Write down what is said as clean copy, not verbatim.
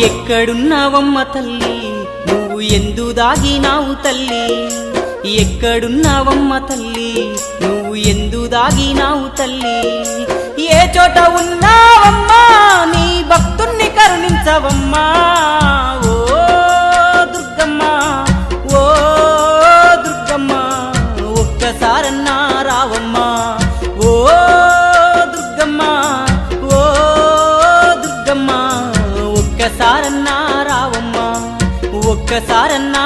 ఎక్కడున్నావమ్మ తల్లి నువ్వు ఎందు దాగినావు తల్లి ఎక్కడున్నావమ్మ తల్లి నువ్వు ఎందు దాగినావు తల్లి ఏ చోట ఉన్నావమ్మా నీ భక్తుణ్ణి కరుణించవమ్మా ఓ దుర్గమ్మ ఓ దుర్గమ్మ ఒక్కసారన్నా రావమ్మా ఓ దుర్గమ్మ ఓ దుర్గమ్మ ఒక్కసారన్నా రావమ్మా ఒక్కసారన్నా